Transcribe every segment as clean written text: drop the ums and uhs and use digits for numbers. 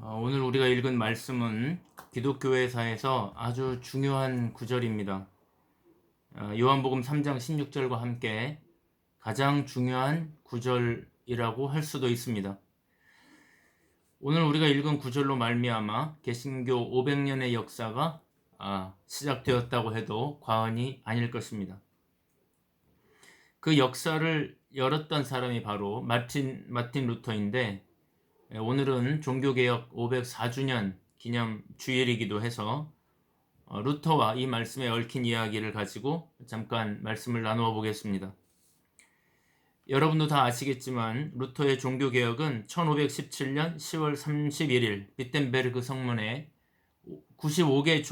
오늘 우리가 읽은 말씀은 기독교회사에서 아주 중요한 구절입니다. 요한복음 3장 16절과 함께 가장 중요한 구절이라고 할 수도 있습니다. 오늘 우리가 읽은 구절로 말미암아 개신교 500년의 역사가 시작되었다고 해도 과언이 아닐 것입니다. 그 역사를 열었던 사람이 바로 마틴 루터인데, 오늘은 종교개혁 504주년 기념 주일이기도 해서 루터와 이 말씀에 얽힌 이야기를 가지고 잠깐 말씀을 나누어 보겠습니다. 여러분도 다 아시겠지만 루터의 종교개혁은 1517년 10월 31일 비텐베르그 성문에 95개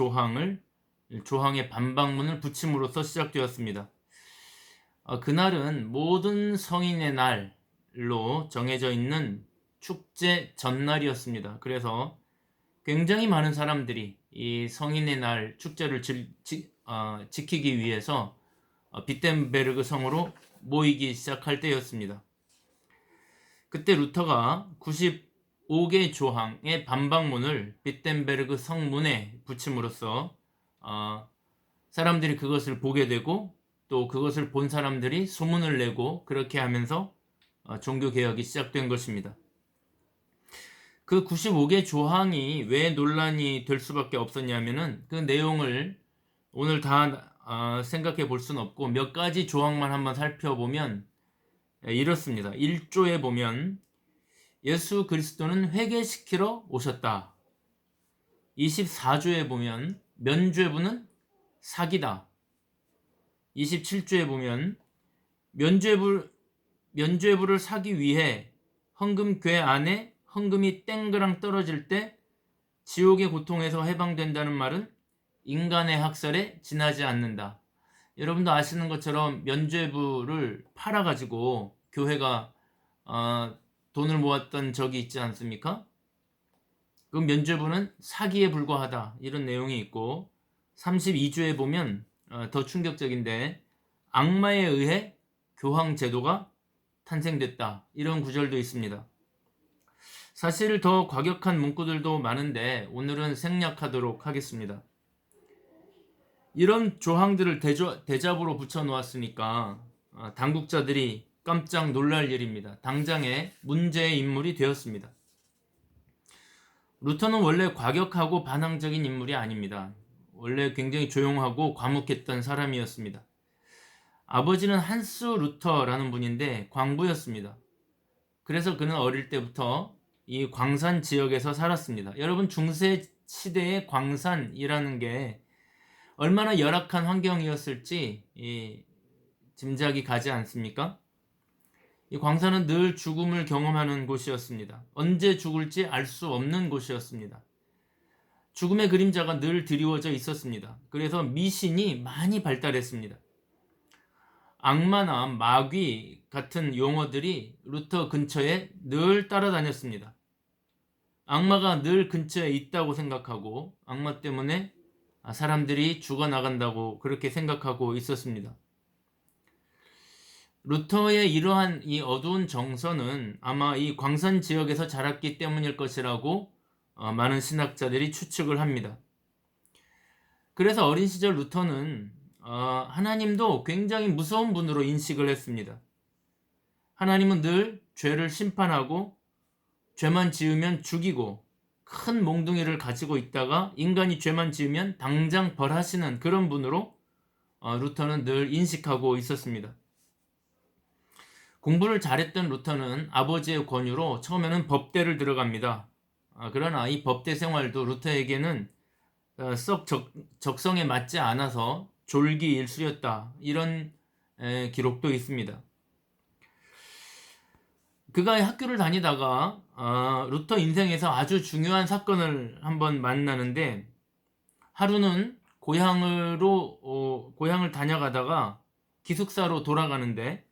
조항의 반박문을 붙임으로써 시작되었습니다. 그날은 모든 성인의 날로 정해져 있는 축제 전날이었습니다. 그래서 굉장히 많은 사람들이 이 성인의 날 축제를 지키기 위해서 비텐베르그 성으로 모이기 시작할 때였습니다. 그때 루터가 95개 조항의 반박문을 비텐베르그 성문에 붙임으로써 사람들이 그것을 보게 되고, 또 그것을 본 사람들이 소문을 내고, 그렇게 하면서 종교개혁이 시작된 것입니다. 그 95개 조항이 왜 논란이 될 수밖에 없었냐면은 그 내용을 오늘 다 생각해 볼 수는 없고 몇 가지 조항만 한번 살펴보면 이렇습니다. 1조에 보면 예수 그리스도는 회개시키러 오셨다. 24조에 보면 면죄부는 사기다. 27조에 보면 면죄부를 사기 위해 헌금궤 안에 헌금이 땡그랑 떨어질 때 지옥의 고통에서 해방된다는 말은 인간의 학설에 지나지 않는다. 여러분도 아시는 것처럼 면죄부를 팔아가지고 교회가 돈을 모았던 적이 있지 않습니까? 그 면죄부는 사기에 불과하다, 이런 내용이 있고, 32조에 보면 더 충격적인데 악마에 의해 교황 제도가 탄생됐다, 이런 구절도 있습니다. 사실 더 과격한 문구들도 많은데 오늘은 생략하도록 하겠습니다. 이런 조항들을 대잡으로 붙여놓았으니까 당국자들이 깜짝 놀랄 일입니다. 당장의 문제의 인물이 되었습니다. 루터는 원래 과격하고 반항적인 인물이 아닙니다. 원래 굉장히 조용하고 과묵했던 사람이었습니다. 아버지는 한스 루터라는 분인데 광부였습니다. 그래서 그는 어릴 때부터 이 광산 지역에서 살았습니다. 여러분, 중세 시대의 광산이라는 게 얼마나 열악한 환경이었을지 짐작이 가지 않습니까? 이 광산은 늘 죽음을 경험하는 곳이었습니다. 언제 죽을지 알 수 없는 곳이었습니다. 죽음의 그림자가 늘 드리워져 있었습니다. 그래서 미신이 많이 발달했습니다. 악마나 마귀 같은 용어들이 루터 근처에 늘 따라다녔습니다. 악마가 늘 근처에 있다고 생각하고 악마 때문에 사람들이 죽어나간다고 그렇게 생각하고 있었습니다. 루터의 이러한 이 어두운 정서는 아마 이 광산 지역에서 자랐기 때문일 것이라고 많은 신학자들이 추측을 합니다. 그래서 어린 시절 루터는 하나님도 굉장히 무서운 분으로 인식을 했습니다. 하나님은 늘 죄를 심판하고 죄만 지으면 죽이고 큰 몽둥이를 가지고 있다가 인간이 죄만 지으면 당장 벌하시는 그런 분으로 루터는 늘 인식하고 있었습니다. 공부를 잘했던 루터는 아버지의 권유로 처음에는 법대를 들어갑니다. 그러나 이 법대 생활도 루터에게는 썩 적성에 맞지 않아서 졸기일수였다, 이런 기록도 있습니다. 그가 학교를 다니다가 루터 인생에서 아주 중요한 사건을 한번 만나는데, 하루는 고향을 다녀가다가 기숙사로 돌아가는데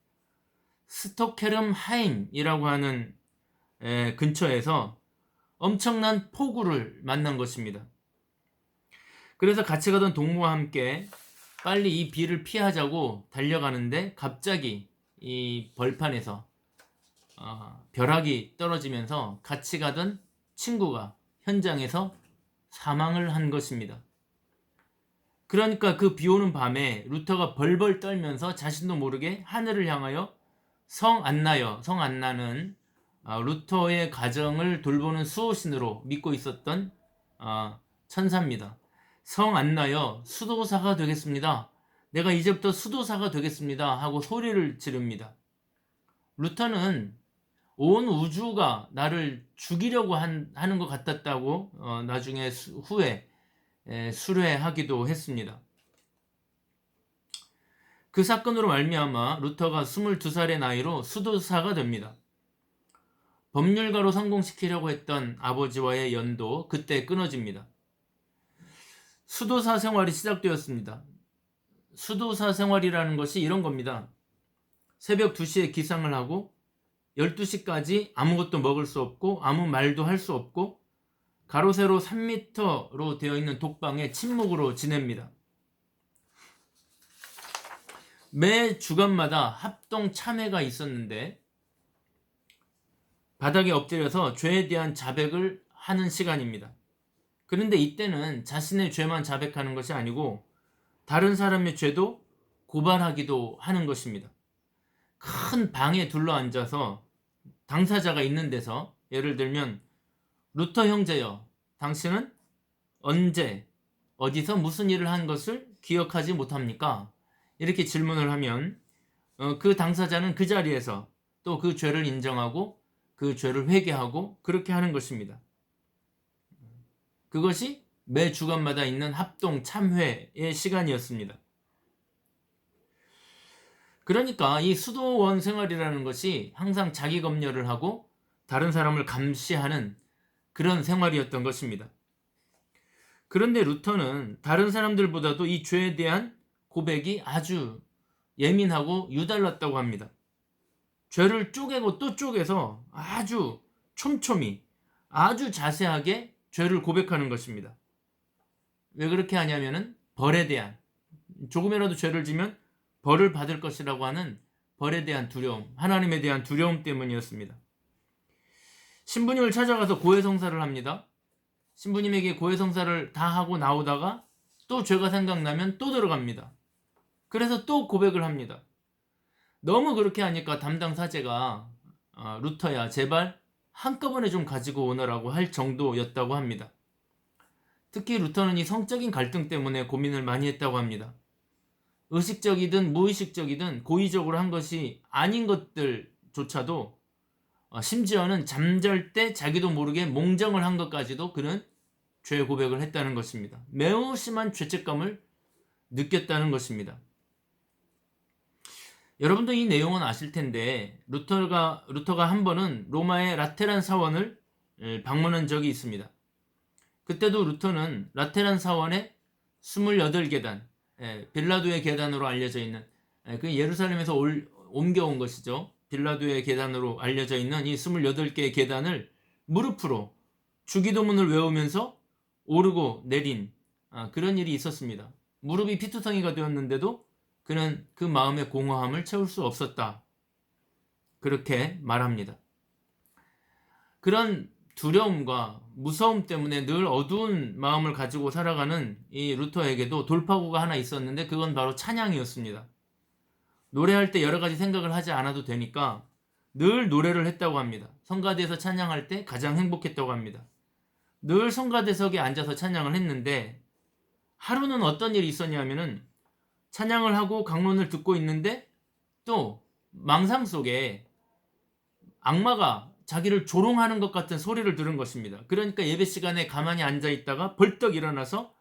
스톡헤름 하임이라고 하는 근처에서 엄청난 폭우를 만난 것입니다. 그래서 같이 가던 동무와 함께 빨리 이 비를 피하자고 달려가는데 갑자기 이 벌판에서 벼락이 떨어지면서 같이 가던 친구가 현장에서 사망을 한 것입니다. 그러니까 그 비오는 밤에 루터가 벌벌 떨면서 자신도 모르게 하늘을 향하여 성 안나는 루터의 가정을 돌보는 수호신으로 믿고 있었던 천사입니다. 성 안나여 수도사가 되겠습니다. 내가 이제부터 수도사가 되겠습니다 하고 소리를 지릅니다. 루터는 온 우주가 나를 죽이려고 하는 것 같았다고 나중에 후에 수뢰하기도 했습니다. 그 사건으로 말미암아 루터가 22살의 나이로 수도사가 됩니다. 법률가로 성공시키려고 했던 아버지와의 연도 그때 끊어집니다. 수도사 생활이 시작되었습니다. 수도사 생활이라는 것이 이런 겁니다. 새벽 2시에 기상을 하고 12시까지 아무것도 먹을 수 없고 아무 말도 할 수 없고 가로 세로 3m로 되어 있는 독방에 침묵으로 지냅니다. 매 주간마다 합동 참회가 있었는데 바닥에 엎드려서 죄에 대한 자백을 하는 시간입니다. 그런데 이때는 자신의 죄만 자백하는 것이 아니고 다른 사람의 죄도 고발하기도 하는 것입니다. 큰 방에 둘러앉아서 당사자가 있는 데서 예를 들면 루터 형제여, 당신은 언제 어디서 무슨 일을 한 것을 기억하지 못합니까? 이렇게 질문을 하면 그 당사자는 그 자리에서 또 그 죄를 인정하고 그 죄를 회개하고 그렇게 하는 것입니다. 그것이 매 주간마다 있는 합동 참회의 시간이었습니다. 그러니까 이 수도원 생활이라는 것이 항상 자기 검열을 하고 다른 사람을 감시하는 그런 생활이었던 것입니다. 그런데 루터는 다른 사람들보다도 이 죄에 대한 고백이 아주 예민하고 유달랐다고 합니다. 죄를 쪼개고 또 쪼개서 아주 촘촘히 아주 자세하게 죄를 고백하는 것입니다. 왜 그렇게 하냐면은 벌에 대한, 조금이라도 죄를 지면 벌을 받을 것이라고 하는 벌에 대한 두려움, 하나님에 대한 두려움 때문이었습니다. 신부님을 찾아가서 고해성사를 합니다. 신부님에게 고해성사를 다 하고 나오다가 또 죄가 생각나면 또 들어갑니다. 그래서 또 고백을 합니다. 너무 그렇게 하니까 담당 사제가 루터야 제발 한꺼번에 좀 가지고 오너라고 할 정도였다고 합니다. 특히 루터는 이 성적인 갈등 때문에 고민을 많이 했다고 합니다. 의식적이든 무의식적이든 고의적으로 한 것이 아닌 것들조차도 심지어는 잠잘 때 자기도 모르게 몽정을 한 것까지도 그는 죄 고백을 했다는 것입니다. 매우 심한 죄책감을 느꼈다는 것입니다. 여러분도 이 내용은 아실 텐데 루터가 한 번은 로마의 라테란 사원을 방문한 적이 있습니다. 그때도 루터는 라테란 사원의 28계단, 빌라도의 계단으로 알려져 있는 그 예루살렘에서 옮겨온 것이죠. 빌라도의 계단으로 알려져 있는 이 28개의 계단을 무릎으로 주기도문을 외우면서 오르고 내린 그런 일이 있었습니다. 무릎이 피투성이가 되었는데도 그는 그 마음의 공허함을 채울 수 없었다. 그렇게 말합니다. 그런 두려움과 무서움 때문에 늘 어두운 마음을 가지고 살아가는 이 루터에게도 돌파구가 하나 있었는데 그건 바로 찬양이었습니다. 노래할 때 여러 가지 생각을 하지 않아도 되니까 늘 노래를 했다고 합니다. 성가대에서 찬양할 때 가장 행복했다고 합니다. 늘 성가대석에 앉아서 찬양을 했는데 하루는 어떤 일이 있었냐면은 찬양을 하고 강론을 듣고 있는데 또 망상 속에 악마가 자기를 조롱하는 것 같은 소리를 들은 것입니다. 그러니까 예배 시간에 가만히 앉아 있다가 벌떡 일어나서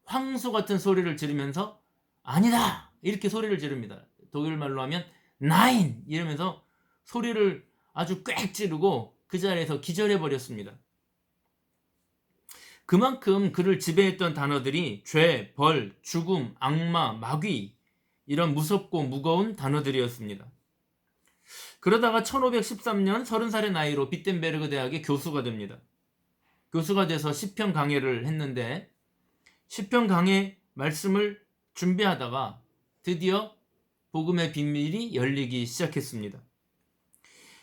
황소 같은 소리를 지르면서 아니다! 이렇게 소리를 지릅니다. 독일말로 하면 나인! 이러면서 소리를 아주 꽥 지르고 그 자리에서 기절해버렸습니다. 그만큼 그를 지배했던 단어들이 죄, 벌, 죽음, 악마, 마귀 이런 무섭고 무거운 단어들이었습니다. 그러다가 1513년 30살의 나이로 비텐베르그 대학의 교수가 됩니다. 교수가 돼서 시편 강해를 했는데 시편 강해 말씀을 준비하다가 드디어 복음의 비밀이 열리기 시작했습니다.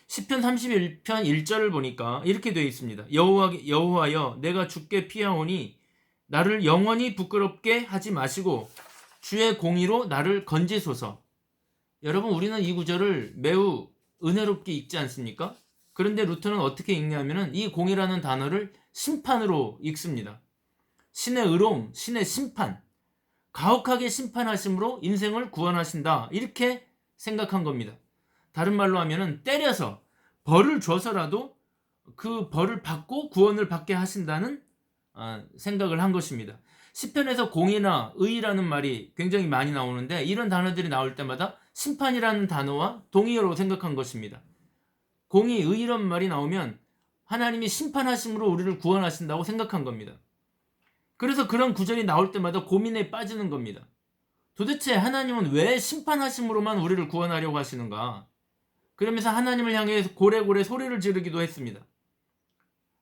시편 31편 1절을 보니까 이렇게 되어 있습니다. 여호와여 내가 주께 피하오니 나를 영원히 부끄럽게 하지 마시고 주의 공의로 나를 건지소서. 여러분, 우리는 이 구절을 매우 은혜롭게 읽지 않습니까? 그런데 루터는 어떻게 읽냐면은 이 공의라는 단어를 심판으로 읽습니다. 신의 의로움, 신의 심판, 가혹하게 심판하심으로 인생을 구원하신다, 이렇게 생각한 겁니다. 다른 말로 하면은 때려서 벌을 줘서라도 그 벌을 받고 구원을 받게 하신다는 생각을 한 것입니다. 시편에서 공의나 의라는 말이 굉장히 많이 나오는데 이런 단어들이 나올 때마다 심판이라는 단어와 동의어로 생각한 것입니다. 공의, 의란 말이 나오면 하나님이 심판하심으로 우리를 구원하신다고 생각한 겁니다. 그래서 그런 구절이 나올 때마다 고민에 빠지는 겁니다. 도대체 하나님은 왜 심판하심으로만 우리를 구원하려고 하시는가? 그러면서 하나님을 향해 고래고래 소리를 지르기도 했습니다.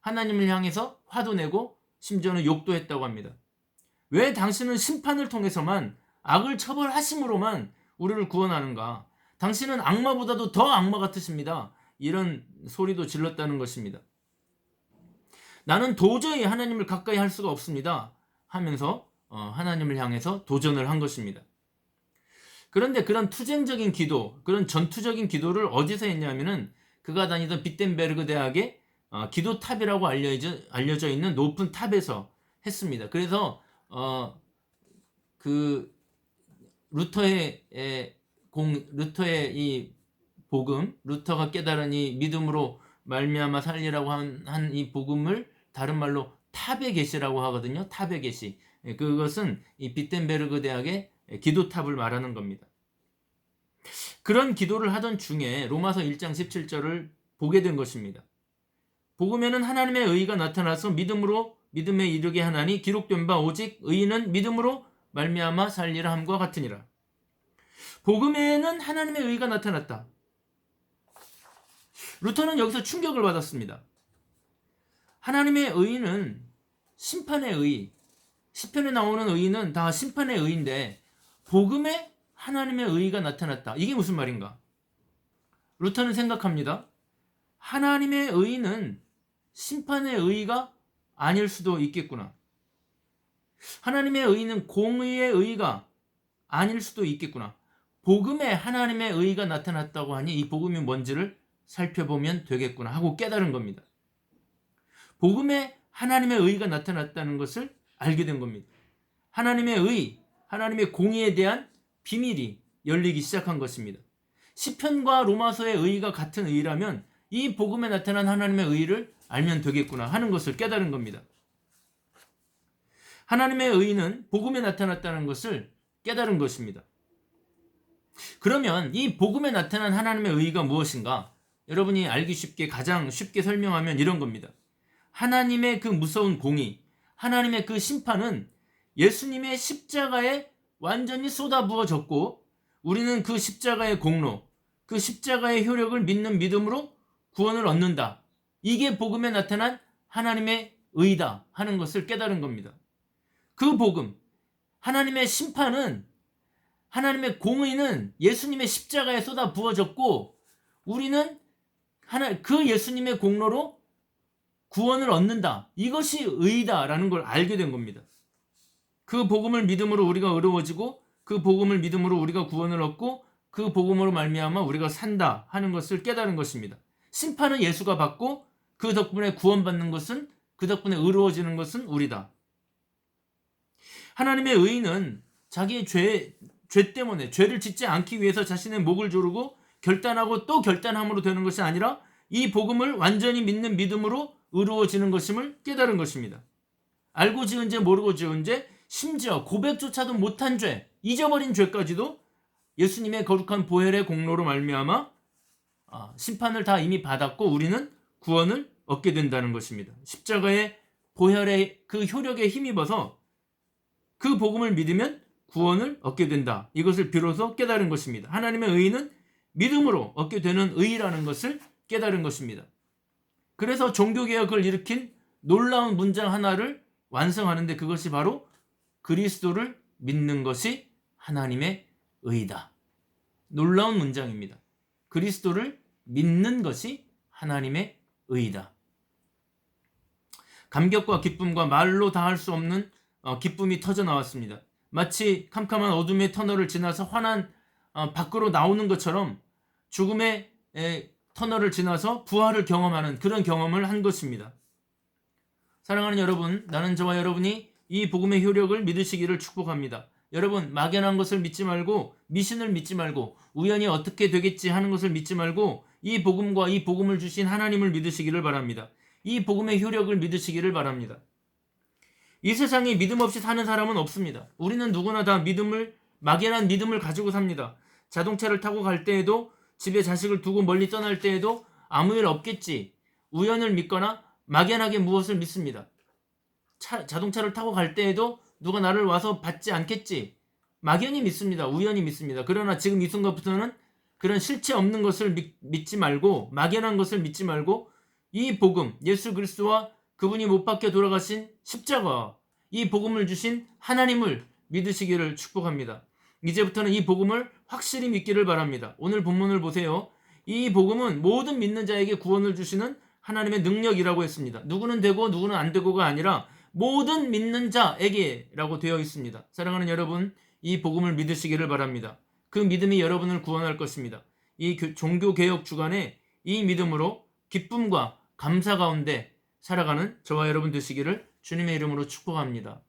하나님을 향해서 화도 내고 심지어는 욕도 했다고 합니다. 왜 당신은 심판을 통해서만, 악을 처벌하심으로만 우리를 구원하는가? 당신은 악마보다도 더 악마 같으십니다. 이런 소리도 질렀다는 것입니다. 나는 도저히 하나님을 가까이 할 수가 없습니다 하면서 하나님을 향해서 도전을 한 것입니다. 그런데 그런 투쟁적인 기도, 그런 전투적인 기도를 어디서 했냐면은 그가 다니던 비텐베르그 대학의 기도탑이라고 알려져 있는 높은 탑에서 했습니다. 그래서 그 루터의 이 복음, 루터가 깨달은 이 믿음으로 말미암아 살리라고 한 이 복음을 다른 말로 탑의 계시라고 하거든요. 탑의 계시. 그것은 이 비텐베르그 대학의 기도탑을 말하는 겁니다. 그런 기도를 하던 중에 로마서 1장 17절을 보게 된 것입니다. 복음에는 하나님의 의가 나타나서 믿음에 이르게 하나니 기록된 바 오직 의인은 믿음으로 말미암아 살리라 함과 같으니라. 복음에는 하나님의 의가 나타났다. 루터는 여기서 충격을 받았습니다. 하나님의 의는 심판의 의, 시편에 나오는 의는 다 심판의 의인데 복음에 하나님의 의가 나타났다. 이게 무슨 말인가? 루터는 생각합니다. 하나님의 의는 심판의 의가 아닐 수도 있겠구나. 하나님의 의는 공의의 의가 아닐 수도 있겠구나. 복음에 하나님의 의가 나타났다고 하니 이 복음이 뭔지를 살펴보면 되겠구나 하고 깨달은 겁니다. 복음에 하나님의 의가 나타났다는 것을 알게 된 겁니다. 하나님의 의, 하나님의 공의에 대한 비밀이 열리기 시작한 것입니다. 시편과 로마서의 의가 같은 의라면 이 복음에 나타난 하나님의 의를 알면 되겠구나 하는 것을 깨달은 겁니다. 하나님의 의는 복음에 나타났다는 것을 깨달은 것입니다. 그러면 이 복음에 나타난 하나님의 의가 무엇인가? 여러분이 알기 쉽게, 가장 쉽게 설명하면 이런 겁니다. 하나님의 그 무서운 공의, 하나님의 그 심판은 예수님의 십자가에 완전히 쏟아부어졌고 우리는 그 십자가의 공로, 그 십자가의 효력을 믿는 믿음으로 구원을 얻는다. 이게 복음에 나타난 하나님의 의다 하는 것을 깨달은 겁니다. 그 복음, 하나님의 심판은, 하나님의 공의는 예수님의 십자가에 쏟아 부어졌고 우리는 그 예수님의 공로로 구원을 얻는다. 이것이 의다라는 걸 알게 된 겁니다. 그 복음을 믿음으로 우리가 의로워지고 그 복음을 믿음으로 우리가 구원을 얻고 그 복음으로 말미암아 우리가 산다 하는 것을 깨달은 것입니다. 심판은 예수가 받고 그 덕분에 구원받는 것은, 그 덕분에 의로워지는 것은 우리다. 하나님의 의는 자기의 죄 때문에 죄를 짓지 않기 위해서 자신의 목을 조르고 결단하고 또 결단함으로 되는 것이 아니라 이 복음을 완전히 믿는 믿음으로 의로워지는 것임을 깨달은 것입니다. 알고 지은 죄, 모르고 지은 죄, 심지어 고백조차도 못한 죄, 잊어버린 죄까지도 예수님의 거룩한 보혈의 공로로 말미암아 심판을 다 이미 받았고 우리는 구원을 얻게 된다는 것입니다. 십자가의 보혈의 그 효력에 힘입어서 그 복음을 믿으면 구원을 얻게 된다. 이것을 비로소 깨달은 것입니다. 하나님의 의는 믿음으로 얻게 되는 의라는 것을 깨달은 것입니다. 그래서 종교개혁을 일으킨 놀라운 문장 하나를 완성하는데 그것이 바로 그리스도를 믿는 것이 하나님의 의다. 놀라운 문장입니다. 그리스도를 믿는 것이 하나님의 의이다. 감격과 기쁨과 말로 다 할 수 없는 기쁨이 터져 나왔습니다. 마치 캄캄한 어둠의 터널을 지나서 환한 밖으로 나오는 것처럼 죽음의 터널을 지나서 부활을 경험하는 그런 경험을 한 것입니다. 사랑하는 여러분, 나는 저와 여러분이 이 복음의 효력을 믿으시기를 축복합니다. 여러분, 막연한 것을 믿지 말고, 미신을 믿지 말고, 우연히 어떻게 되겠지 하는 것을 믿지 말고, 이 복음과 이 복음을 주신 하나님을 믿으시기를 바랍니다. 이 복음의 효력을 믿으시기를 바랍니다. 이 세상에 믿음 없이 사는 사람은 없습니다. 우리는 누구나 다 막연한 믿음을 가지고 삽니다. 자동차를 타고 갈 때에도, 집에 자식을 두고 멀리 떠날 때에도 아무 일 없겠지, 우연을 믿거나 막연하게 무엇을 믿습니다. 자동차를 타고 갈 때에도 누가 나를 와서 받지 않겠지, 막연히 믿습니다. 우연히 믿습니다. 그러나 지금 이 순간부터는 그런 실체 없는 것을 믿지 말고, 막연한 것을 믿지 말고, 이 복음, 예수 그리스도와 그분이 못 박혀 돌아가신 십자가, 이 복음을 주신 하나님을 믿으시기를 축복합니다. 이제부터는 이 복음을 확실히 믿기를 바랍니다. 오늘 본문을 보세요. 이 복음은 모든 믿는 자에게 구원을 주시는 하나님의 능력이라고 했습니다. 누구는 되고 누구는 안 되고가 아니라 모든 믿는 자에게라고 되어 있습니다. 사랑하는 여러분, 이 복음을 믿으시기를 바랍니다. 그 믿음이 여러분을 구원할 것입니다. 이 종교개혁 주간에 이 믿음으로 기쁨과 감사 가운데 살아가는 저와 여러분 되시기를 주님의 이름으로 축복합니다.